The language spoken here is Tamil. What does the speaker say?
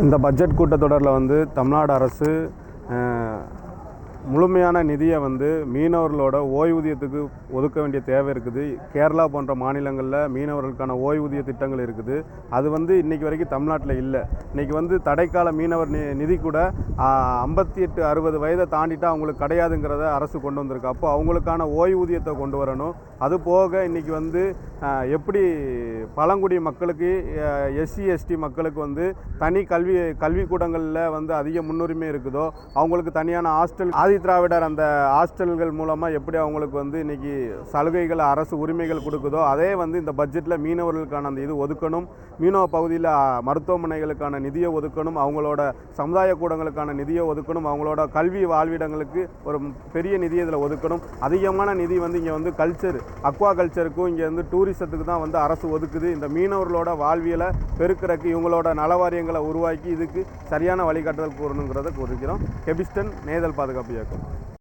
இந்த பட்ஜெட் கூட்டத்தொடரில் வந்து தமிழ்நாடு அரசு முழுமையான நிதியை வந்து மீனவர்களோட ஓய்வூதியத்துக்கு ஒதுக்க வேண்டிய தேவை இருக்குது. கேரளா போன்ற மாநிலங்களில் மீனவர்களுக்கான ஓய்வூதிய திட்டங்கள் இருக்குது. அது வந்து இன்றைக்கி வரைக்கும் தமிழ்நாட்டில் இல்லை. இன்றைக்கி வந்து தடைக்கால மீனவர் நிதி கூட 58-60 வயதை தாண்டிட்டு அவங்களுக்கு கிடையாதுங்கிறத அரசு கொண்டு வந்திருக்கு. அப்போ அவங்களுக்கான ஓய்வூதியத்தை கொண்டு வரணும். அது போக இன்றைக்கி வந்து எப்படி பழங்குடி மக்களுக்கு SC/ST மக்களுக்கு வந்து தனி கல்விக்கூடங்களில் வந்து அதிக முன்னுரிமை இருக்குதோ, அவங்களுக்கு தனியான ஹாஸ்டல் திராவிடர் அந்த ஹாஸ்டல்கள் மூலமாக எப்படி அவங்களுக்கு வந்து இன்றைக்கி சலுகைகள் அரசு உரிமைகள் கொடுக்குதோ, அதே வந்து இந்த பட்ஜெட்டில் மீனவர்களுக்கான அந்த இது ஒதுக்கணும். மீனவ பகுதியில் மருத்துவமனைகளுக்கான நிதியை ஒதுக்கணும். அவங்களோட சமுதாய கூடங்களுக்கான நிதியை ஒதுக்கணும். அவங்களோட கல்வி வாழ்விடங்களுக்கு ஒரு பெரிய நிதியை இதில் ஒதுக்கணும். அதிகமான நிதி வந்து இங்கே வந்து அக்வா கல்ச்சருக்கும் இங்கே வந்து டூரிசத்துக்கு தான் வந்து அரசு ஒதுக்குது. இந்த மீனவர்களோட வாழ்வியலை பெருக்கிறதுக்கு இவங்களோட நலவாரியங்களை உருவாக்கி இதுக்கு சரியான வழிகாட்டுதல் கூறணுங்கிறத குறிக்கிறோம். கெபிஸ்டன் நேதல் பாதுகாப்பு இயக்கம்.